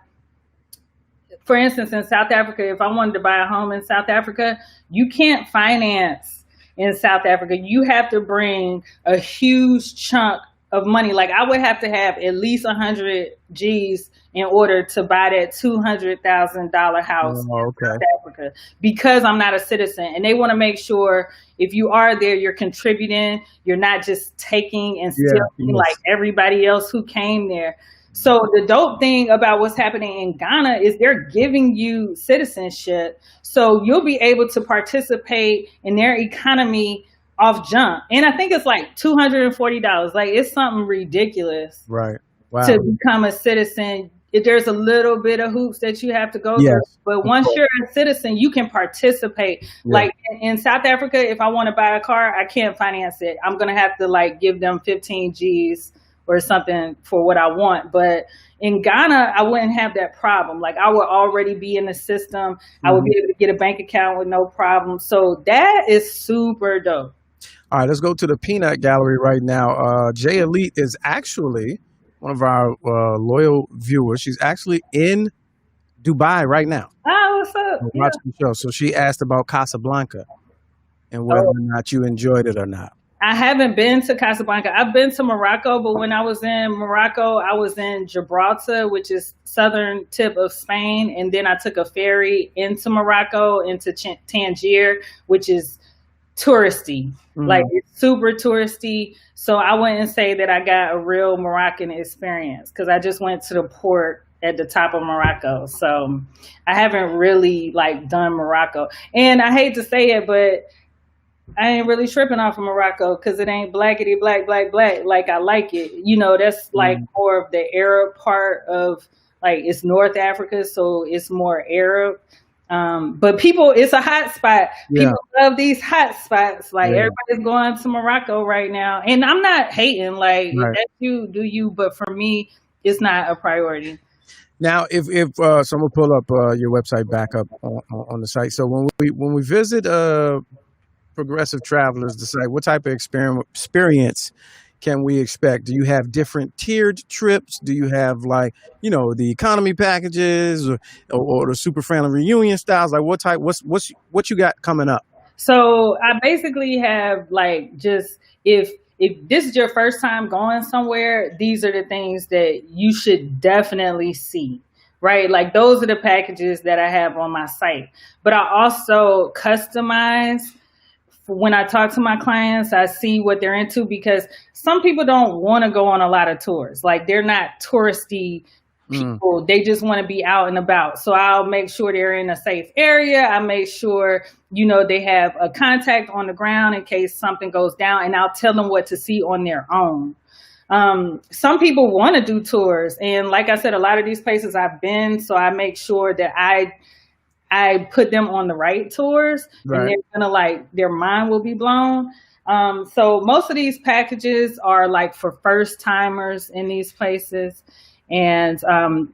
for instance, in South Africa, if I wanted to buy a home in South Africa, you can't finance in South Africa. You have to bring a huge chunk of money. Like I would have to have at least 100 G's in order to buy that $200,000 house in South Africa, because I'm not a citizen. And they want to make sure if you are there, you're contributing. You're not just taking and stealing like everybody else who came there. So the dope thing about what's happening in Ghana is they're giving you citizenship. So you'll be able to participate in their economy off jump. And I think it's like $240. Like it's something ridiculous. Right. Wow. To become a citizen. If there's a little bit of hoops that you have to go through, but once you're a citizen, you can participate. Yeah. Like in South Africa, if I want to buy a car, I can't finance it. I'm going to have to like give them 15 G's or something for what I want. But in Ghana, I wouldn't have that problem. Like I would already be in the system. I would be able to get a bank account with no problem. So that is super dope. All right, let's go to the Peanut Gallery right now. Jay Elite is actually one of our loyal viewers. She's actually in Dubai right now. Oh, what's up? Watching the show. So she asked about Casablanca and whether or not you enjoyed it or not. I haven't been to Casablanca. I've been to Morocco, but when I was in Morocco, I was in Gibraltar, which is southern tip of Spain. And then I took a ferry into Morocco, into Tangier, which is touristy. Like it's super touristy. So I wouldn't say that I got a real Moroccan experience because I just went to the port at the top of Morocco. So I haven't really like done Morocco. And I hate to say it, but I ain't really tripping off of Morocco because it ain't blackity black like I like it. That's like more of the Arab part of like it's North Africa, so it's more Arab. But it's a hot spot. People love these hot spots. Like everybody's going to Morocco right now. And I'm not hating, like that's you, do you, but for me, it's not a priority. Now, if someone pull up your website back up on the site. So when we visit Progressive Travelers, the site, what type of experience can we expect? Do you have different tiered trips? Do you have the economy packages or the super family reunion styles? Like what you got coming up? So I basically have like just if this is your first time going somewhere, these are the things that you should definitely see, right? Like those are the packages that I have on my site. But I also customize. When I talk to my clients, I see what they're into because some people don't want to go on a lot of tours. Like they're not touristy people. They just want to be out and about. So I'll make sure they're in a safe area. I make sure, they have a contact on the ground in case something goes down, and I'll tell them what to see on their own. Some people want to do tours. And like I said, a lot of these places I've been, so I make sure that I put them on the right tours, and they're gonna their mind will be blown. So most of these packages are like for first timers in these places. And,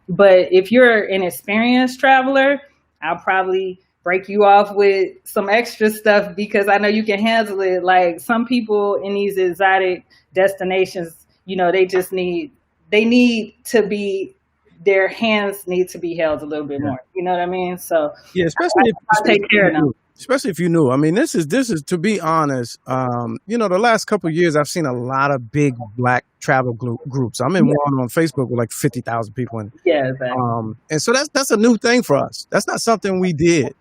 but if you're an experienced traveler, I'll probably break you off with some extra stuff because I know you can handle it. Like some people in these exotic destinations, they need to be, their hands need to be held a little bit more. You know what I mean? So yeah, especially I take care of them. Especially if you knew. I mean, this is to be honest. The last couple of years, I've seen a lot of big Black travel groups. I'm in one on Facebook with like 50,000 people in it. Yeah, exactly. And so that's a new thing for us. That's not something we did.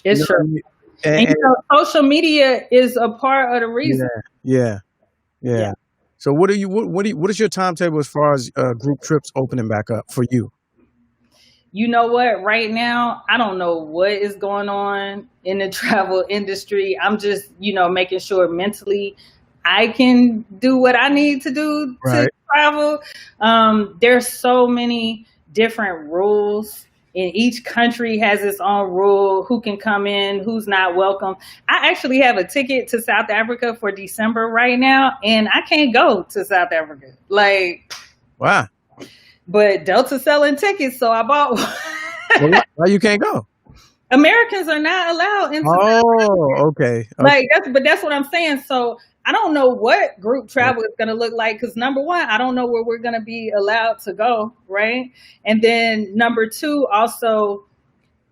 It's true. And social media is a part of the reason. Yeah. Yeah. So what is your timetable as far as group trips opening back up for you? You know what? Right now, I don't know what is going on in the travel industry. I'm just, making sure mentally I can do what I need to do to Right. travel. There's so many different rules. And each country has its own rule, who can come in, who's not welcome. I actually have a ticket to South Africa for December right now, and I can't go to South Africa. Wow. But Delta's selling tickets, so I bought one. Well, why you can't go? Americans are not allowed into Oh, okay. that's what I'm saying. So I don't know what group travel is going to look like because number one, I don't know where we're going to be allowed to go, right? And then number two, also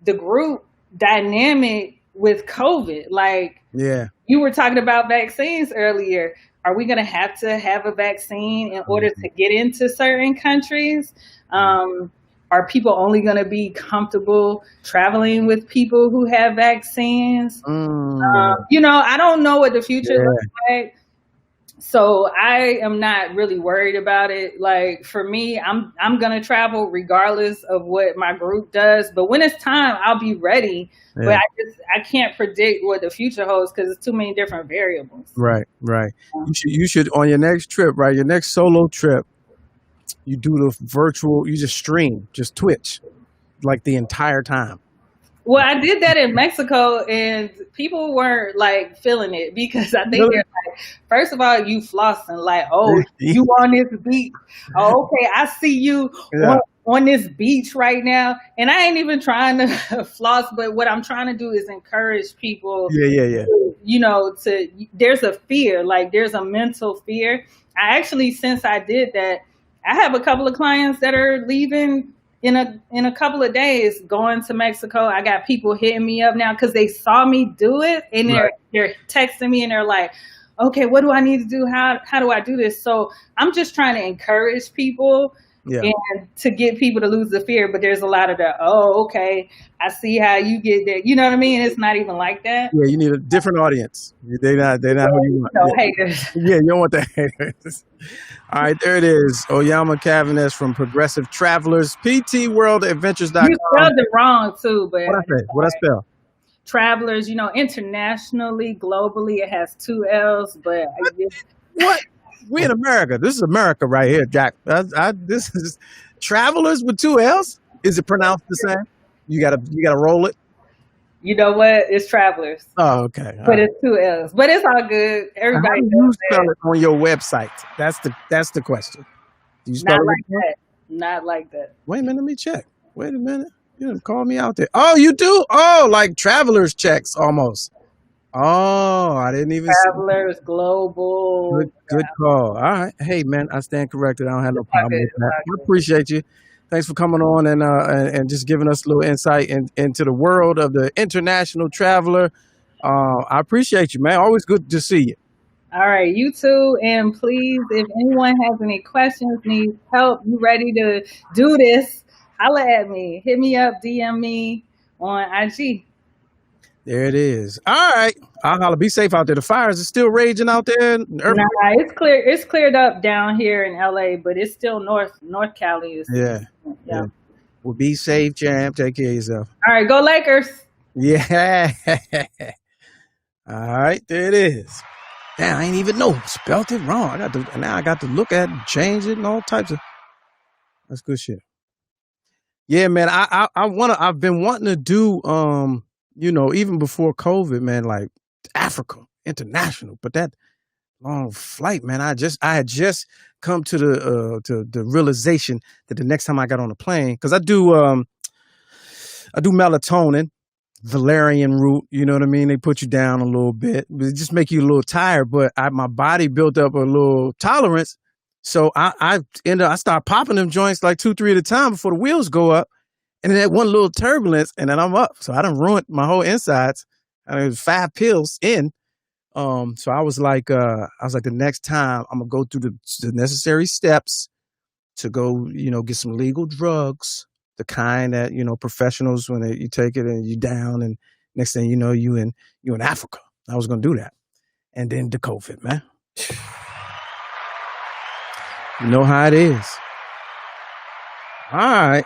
the group dynamic with COVID. Yeah. You were talking about vaccines earlier. Are we going to have a vaccine in order to get into certain countries? Are people only going to be comfortable traveling with people who have vaccines? I don't know what the future looks like. So I am not really worried about it. For me, I'm going to travel regardless of what my group does. But when it's time, I'll be ready. Yeah. But I can't predict what the future holds because it's too many different variables. Right. You should on your next trip, right? Your next solo trip, you do the virtual. You just stream, just Twitch, like the entire time. Well, I did that in Mexico, and people weren't feeling it because I think Really? they're first of all, you flossing you on this beach. Oh, okay, I see you on this beach right now, and I ain't even trying to floss, but what I'm trying to do is encourage people. Yeah. There's a fear, there's a mental fear. I actually, since I did that, I have a couple of clients that are leaving in a couple of days going to Mexico. I got people hitting me up now because they saw me do it and they're texting me and they're like, okay, what do I need to do? How do I do this? So I'm just trying to encourage people and to get people to lose the fear. But there's a lot of that. Oh, okay. I see how you get there. You know what I mean? It's not even like that. Yeah, you need a different audience. They're not who you want. No haters. Yeah, you don't want the haters. All right, there it is. Oyama Cavanes from Progressive Travelers, PTWorldAdventures.com. You spelled it wrong too, but what I spell? Travelers, internationally, globally, it has 2 L's, but what? We in America. This is America right here, Jack. This is Travelers with 2 L's. Is it pronounced the same? You gotta roll it. You know what? It's Travelers. Oh, okay. But it's 2 L's. But it's all good. Everybody How do you spell it on your website? That's the question. Do you spell Not it like that. Not like that. Wait a minute, let me check. Wait a minute. You didn't call me out there. Oh, you do? Oh, like travelers checks almost. Oh, I didn't even Travelers, global. Good call. All right. Hey, man, I stand corrected. I don't have no problem with that. I appreciate you. Thanks for coming on and just giving us a little insight into the world of the international traveler. I appreciate you, man. Always good to see you. All right, you too. And please, if anyone has any questions, needs help, you ready to do this, holla at me. Hit me up, DM me on IG. There it is. All right. I'll holla. Be safe out there. The fires are still raging out there. Nah, it's clear. It's cleared up down here in LA, but it's still North Cali. Yeah. Well, be safe, champ. Take care of yourself. All right, go Lakers. Yeah. All right, there it is. Damn, I ain't even know. Spelled it wrong. I got to look at it, change it, and all types of. That's good shit. Yeah, man. I've been wanting to do even before COVID, man, like Africa international, but that long flight, man. I had just come to the realization that the next time I got on a plane, because I do melatonin, valerian root, you know what I mean? They put you down a little bit, but it just make you a little tired. But my body built up a little tolerance, so I start popping them joints like 2-3 at a time before the wheels go up. And then that one little turbulence, and then I'm up. So I done ruined my whole insides. And it was 5 pills in. So I was like, the next time I'm gonna go through the necessary steps to go, get some legal drugs, the kind that professionals when you take it and you down, and next thing you know, you in Africa. I was gonna do that, and then the COVID, man. You know how it is. All right.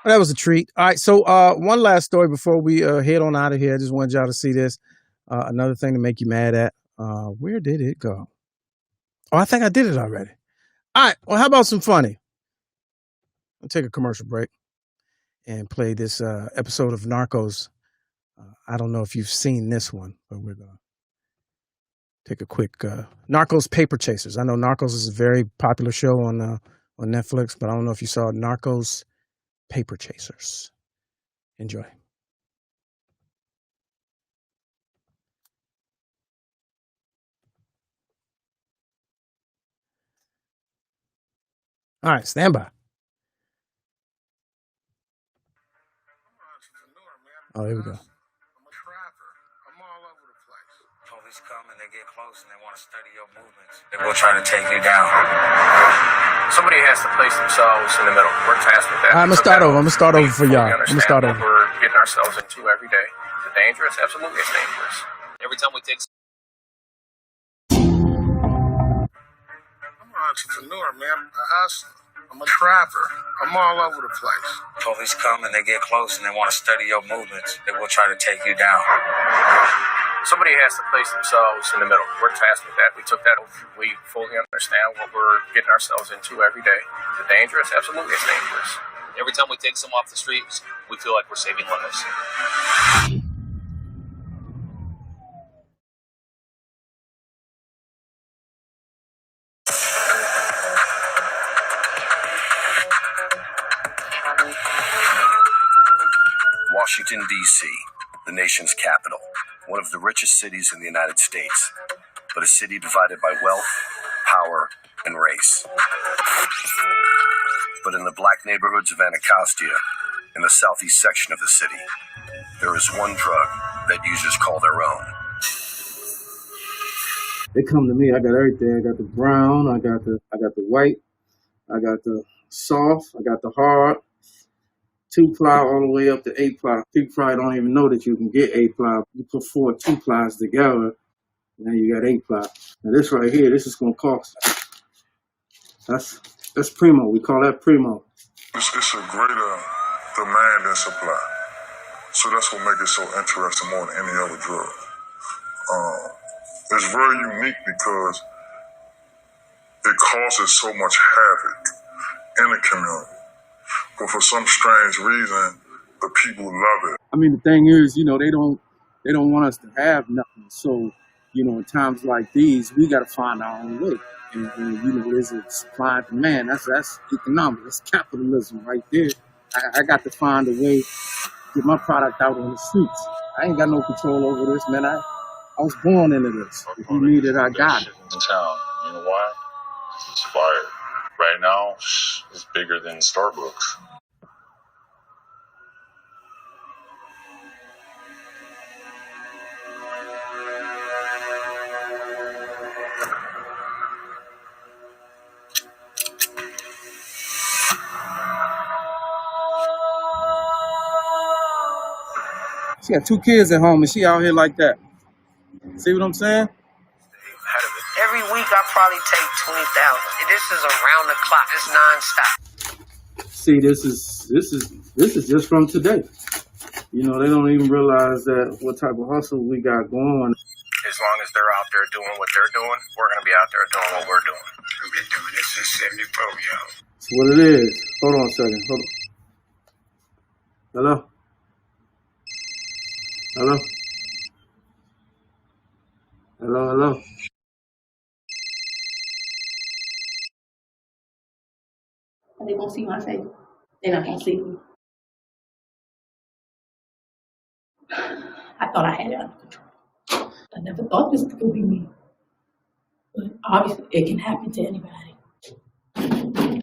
Well, that was a treat. All right. So one last story before we head on out of here. I just wanted y'all to see this. Another thing to make you mad at. Where did it go? Oh, I think I did it already. All right. Well, how about some funny? I'll take a commercial break and play this episode of Narcos. I don't know if you've seen this one, but we're going to take a quick Narcos Paper Chasers. I know Narcos is a very popular show on Netflix, but I don't know if you saw Narcos Paper Chasers. Enjoy. All right, stand by. Oh, here we go. Police come and they get close and they want to study your movements. They will try to take you down. Somebody has to place themselves in the middle. We're tasked with that. I'm gonna start over. I'm gonna start over for y'all. I'm gonna start over. We're getting ourselves into every day. Is it dangerous? Absolutely, it's dangerous. Every time we take. I'm an entrepreneur, man. A hustler. I'm a trapper. I'm all over the place. Police come and they get close and they want to study your movements. They will try to take you down. Somebody has to place themselves in the middle. We're tasked with that. We took that. We fully understand what we're getting ourselves into every day. Is it dangerous? Absolutely, it's dangerous. Every time we take someone off the streets, we feel like we're saving lives. Washington, D.C., the nation's capital, one of the richest cities in the United States, but a city divided by wealth, power, and race. But in the black neighborhoods of Anacostia, in the southeast section of the city, there is one drug that users call their own. They come to me. I got everything. I got the brown. I got the white. I got the soft. I got the hard. 2-ply all the way up to 8-ply. 3-ply don't even know that you can get 8-ply. You put 4 2-plies together, now you got 8-ply. Now this right here, this is gonna cost. That's primo. We call that primo. It's a greater demand than supply. So that's what makes it so interesting more than any other drug. It's very unique because it causes so much havoc in the community. But for some strange reason, the people love it. I mean, the thing is, they don't want us to have nothing. So, in times like these, we got to find our own way. And there's a supply and demand. That's economics. That's capitalism right there. I got to find a way to get my product out on the streets. I ain't got no control over this, man. I was born into this. If you need it, I got it. In town, you know why? It's fire. Right now, it's bigger than Starbucks. She got 2 kids at home and she out here like that. See what I'm saying? Every week I probably take 20,000. This is around the clock. It's nonstop. See, this is just from today. They don't even realize that what type of hustle we got going. As long as they're out there doing what they're doing, we're going to be out there doing what we're doing. We've been doing this since 74, yo. That's what it is. Hold on a second. Hold on. Hello? Hello? Hello? They gonna see my face. They're not gonna see me. I thought I had it under control. I never thought this could be me. But obviously, it can happen to anybody.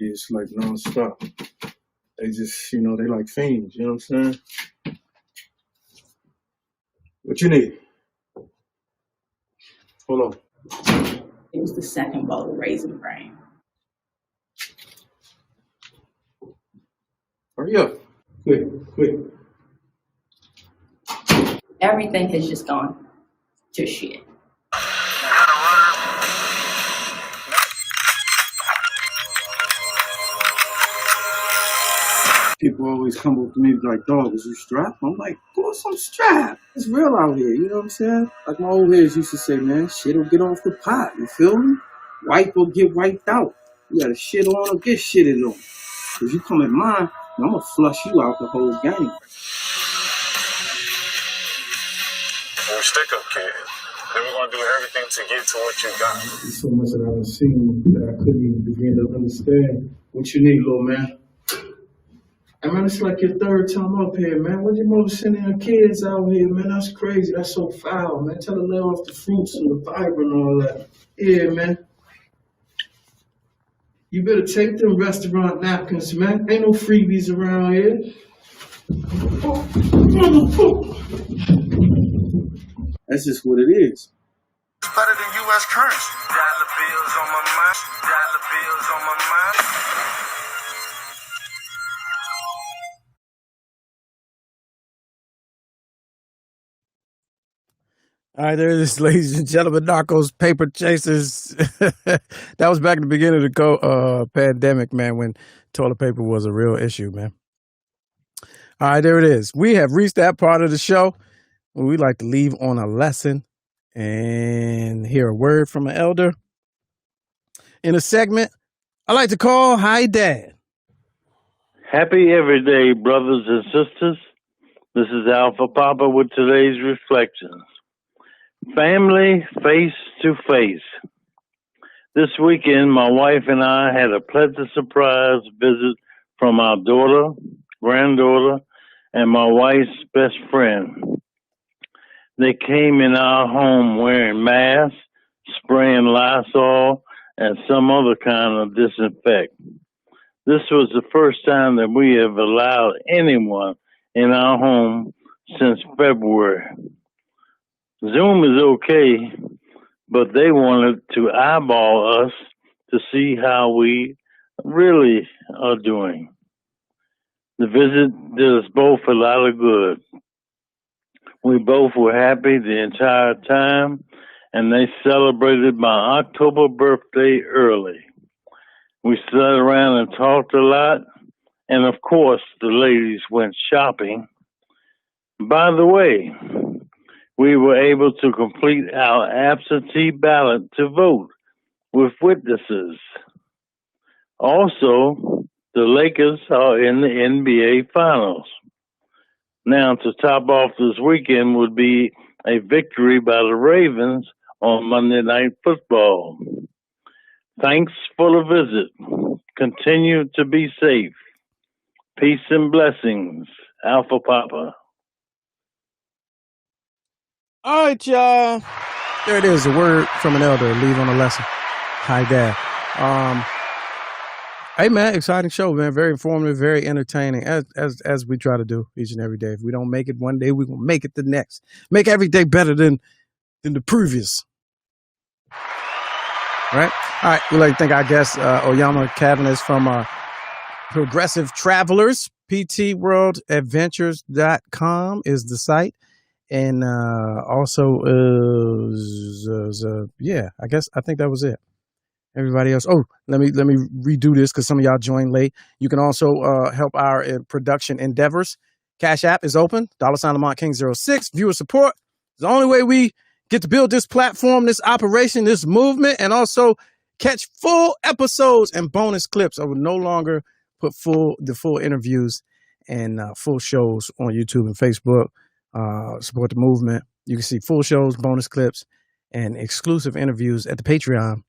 It's like non-stop. They just, they like fiends. You know what I'm saying? What you need? Hold on. It was the second bowl of Raisin Bran. Hurry up. Quick. Everything has just gone to shit. People always come up to me like, dog, is you strapped? I'm like, of course I'm strapped. It's real out here, you know what I'm saying? Like my old heads used to say, man, shit'll get off the pot, you feel me? Wipe will get wiped out. You gotta shit on or get shitted on. Cause you come at mine, and I'm gonna flush you out the whole game. When we stick up, kid, then we're gonna do everything to get to what you got. There's so much that I've seen that I couldn't even begin to understand. What you need, little man? I mean, it's like your third time up here, man. When your mother sending her kids out here, man, that's crazy. That's so foul, man. Tell her to lay off the fruits and the fiber and all that. Yeah, man. You better take them restaurant napkins, man. Ain't no freebies around here. That's just what it is. It's better than U.S. currency. Dollar bills on my mind. Dollar bills on my mind. All right, there it is, ladies and gentlemen. Narcos, paper chasers. That was back in the beginning of the pandemic, man, when toilet paper was a real issue, man. All right, there it is. We have reached that part of the show where we like to leave on a lesson and hear a word from an elder. In a segment I like to call Hi Dad. Happy everyday, brothers and sisters. This is Alpha Papa with today's reflections. Family face to face. This weekend, my wife and I had a pleasant surprise visit from our daughter, granddaughter, and my wife's best friend. They came in our home wearing masks, spraying Lysol, and some other kind of disinfect. This was the first time that we have allowed anyone in our home since February. Zoom is okay, but they wanted to eyeball us to see how we really are doing. The visit did us both a lot of good. We both were happy the entire time, and they celebrated my October birthday early. We sat around and talked a lot, and of course the ladies went shopping. By the way, we were able to complete our absentee ballot to vote with witnesses. Also, the Lakers are in the NBA Finals. Now, to top off this weekend would be a victory by the Ravens on Monday Night Football. Thanks for the visit. Continue to be safe. Peace and blessings. Alpha Papa. All right, y'all. There it is, a word from an elder. Leave on a lesson. Hi, Dad. Hey, man, exciting show, man. Very informative, very entertaining, as we try to do each and every day. If we don't make it one day, we're going to make it the next. Make every day better than the previous. Right? All right, we'd like to thank our guest, Oyama Cavanis from Progressive Travelers. PTWorldAdventures.com is the site. And also, I think that was it. Everybody else. Oh, let me redo this because some of y'all joined late. You can also help our production endeavors. Cash App is open. $ Lamont King 06. Viewer support is the only way we get to build this platform, this operation, this movement, and also catch full episodes and bonus clips. I will no longer put the full interviews and full shows on YouTube and Facebook. Support the movement. You can see full shows, bonus clips, and exclusive interviews at the Patreon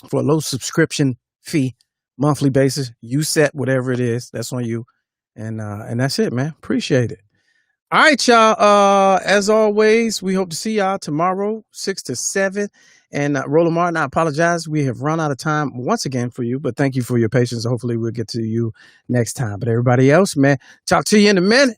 for a low subscription fee, monthly basis. You set whatever it is. That's on you. And that's it, man. Appreciate it. All right, y'all. As always, we hope to see y'all tomorrow, 6 to 7. And Roland Martin, I apologize. We have run out of time once again for you, but thank you for your patience. Hopefully we'll get to you next time. But everybody else, man, talk to you in a minute.